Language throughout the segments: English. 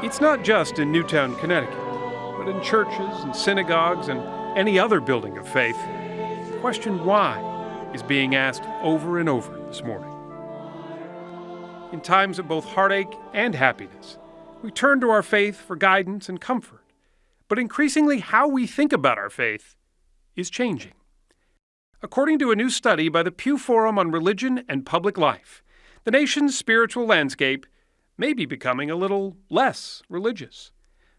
It's not just in Newtown, Connecticut, but in churches and synagogues and any other building of faith. The question why is being asked over and over this morning. In times of both heartache and happiness, we turn to our faith for guidance and comfort. But increasingly, how we think about our faith is changing. According to a new study by the Pew Forum on Religion and Public Life, the nation's spiritual landscape may be becoming a little less religious.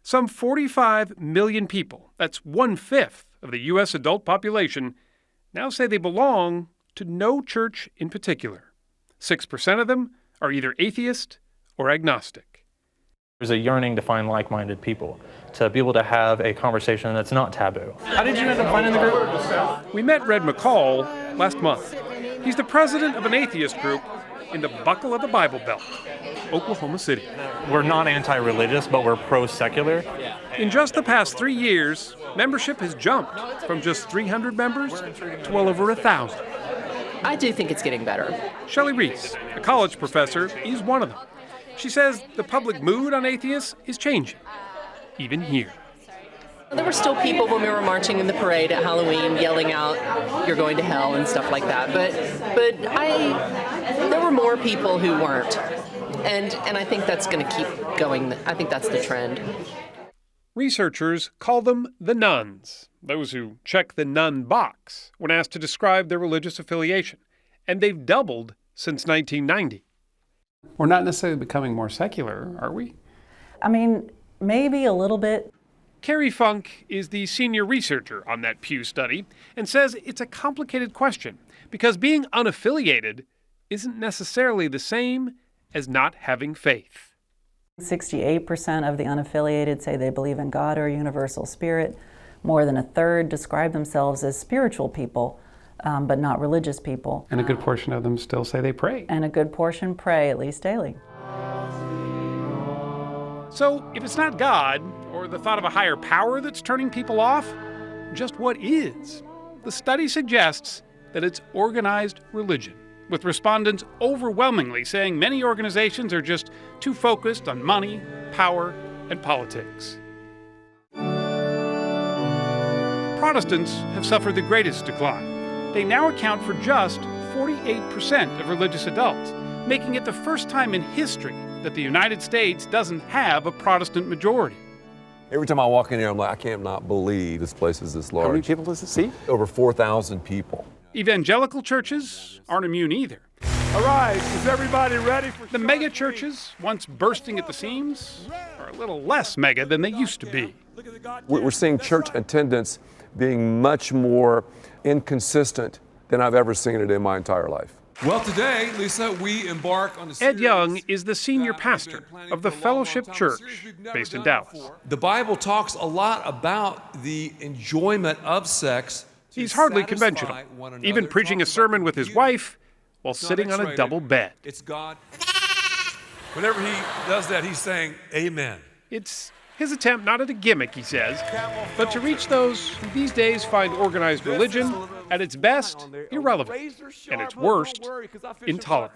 Some 45 million people, that's 1/5 of the U.S. adult population, now say they belong to no church in particular. 6% of them are either atheist or agnostic. There's a yearning to find like-minded people, to be able to have a conversation that's not taboo. How did you end up finding the group? We met Red McCall last month. He's the president of an atheist group in the Buckle of the Bible Belt, Oklahoma City. We're not anti-religious, but we're pro-secular. In just the past 3 years, membership has jumped from just 300 members to well over 1,000. I do think it's getting better. Shelley Reese, a college professor, is one of them. She says the public mood on atheists is changing, even here. There were still people when we were marching in the parade at Halloween yelling out, "You're going to hell," and stuff like that. But there were more people who weren't. And I think that's going to keep going. I think that's the trend. Researchers call them the nuns, those who check the nun box when asked to describe their religious affiliation. And they've doubled since 1990. We're not necessarily becoming more secular, are we? I mean, maybe a little bit. Carrie Funk is the senior researcher on that Pew study and says it's a complicated question because being unaffiliated isn't necessarily the same as not having faith. 68% of the unaffiliated say they believe in God or a universal spirit. More than a third describe themselves as spiritual people, but not religious people. And a good portion of them still say they pray. And a good portion pray, at least daily. So if it's not God or the thought of a higher power that's turning people off, just what is? The study suggests that it's organized religion, with respondents overwhelmingly saying many organizations are just too focused on money, power, and politics. Protestants have suffered the greatest decline. They now account for just 48% of religious adults, making it the first time in history that the United States doesn't have a Protestant majority. Every time I walk in here, I'm like, I can't not believe this place is this large. How many people does it see? Over 4,000 people. Evangelical churches aren't immune either. All right, is everybody ready for The mega churches, once bursting at the seams, are a little less mega than they used to be. We're seeing church attendance being much more inconsistent than I've ever seen it in my entire life. Well, today, Lisa, we embark on a Ed Young is the senior pastor of the Fellowship Church based in Dallas. The Bible talks a lot about the enjoyment of sex. He's hardly conventional, even preaching a sermon with his wife while sitting on a double bed. It's God. Whenever he does that, he's saying, Amen. It's his attempt not at a gimmick, he says, but to reach those who these days find organized religion at its best irrelevant and its worst intolerant.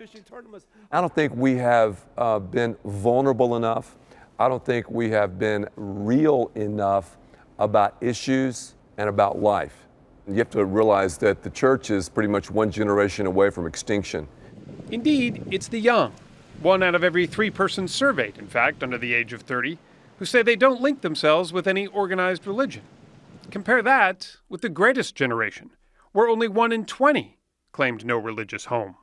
I don't think we have been vulnerable enough. I don't think we have been real enough about issues and about life. You have to realize that the church is pretty much one generation away from extinction. Indeed, it's the young, 1 out of every 3 persons surveyed, in fact, under the age of 30, who say they don't link themselves with any organized religion. Compare that with the greatest generation, where only 1 in 20 claimed no religious home.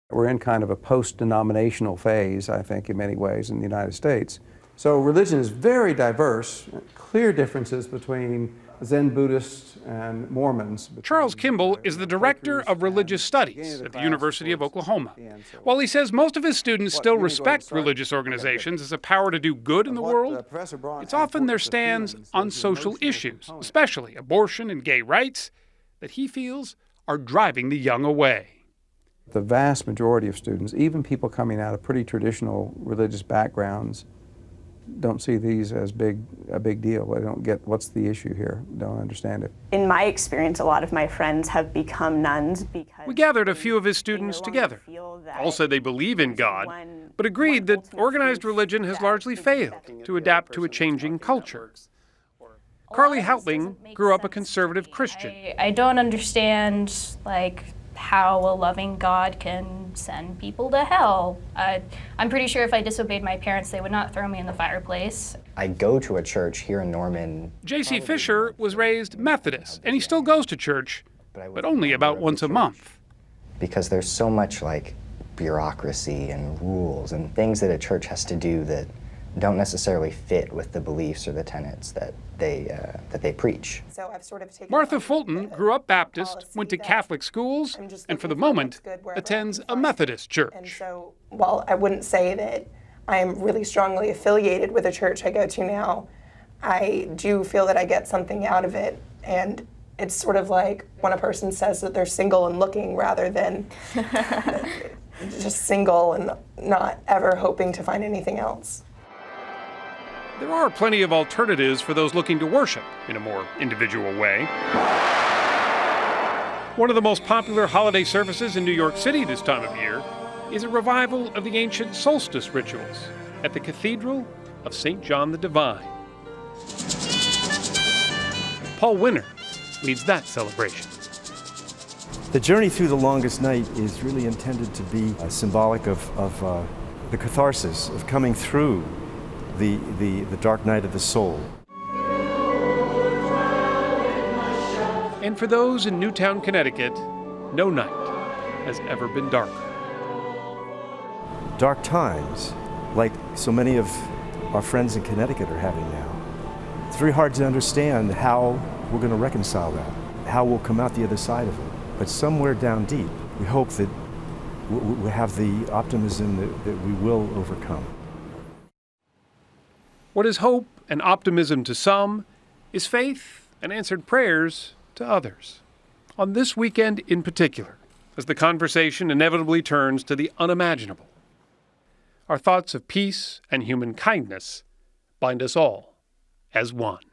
We're in kind of a post-denominational phase, I think, in many ways in the United States. So religion is very diverse, clear differences between Zen Buddhists and Mormons. Charles Kimball is the director of religious studies at the University of Oklahoma. While he says most of his students still respect religious organizations as a power to do good in the world, it's often their stands on social issues, especially abortion and gay rights, that he feels are driving the young away. The vast majority of students, even people coming out of pretty traditional religious backgrounds, don't see these as a big deal. They don't get what's the issue here, don't understand it. In my experience, a lot of my friends have become nuns because... We gathered a few of his students together. All said they believe in God, but agreed that organized religion has largely failed to adapt to a changing culture. Carly Houtling grew up a conservative Christian. I don't understand, how a loving God can send people to hell. I'm pretty sure if I disobeyed my parents, they would not throw me in the fireplace. I go to a church here in Norman. J.C. Fisher was raised Methodist, and he still goes to church, but only about once a month. Because there's so much bureaucracy and rules and things that a church has to do that don't necessarily fit with the beliefs or the tenets that they preach. So I've sort of taken Martha Fulton grew up Baptist, went to Catholic schools, and for the moment attends a Methodist church. And so, while I wouldn't say that I am really strongly affiliated with a church I go to now, I do feel that I get something out of it. And it's sort of like when a person says that they're single and looking rather than just single and not ever hoping to find anything else. There are plenty of alternatives for those looking to worship in a more individual way. One of the most popular holiday services in New York City this time of year is a revival of the ancient solstice rituals at the Cathedral of St. John the Divine. Paul Winner leads that celebration. The journey through the longest night is really intended to be symbolic of the catharsis of coming through the dark night of the soul. And for those in Newtown, Connecticut, no night has ever been darker. Dark times, like so many of our friends in Connecticut are having now. It's very hard to understand how we're going to reconcile that, how we'll come out the other side of it. But somewhere down deep, we hope that we have the optimism that we will overcome. What is hope and optimism to some is faith and answered prayers to others. On this weekend in particular, as the conversation inevitably turns to the unimaginable, our thoughts of peace and human kindness bind us all as one.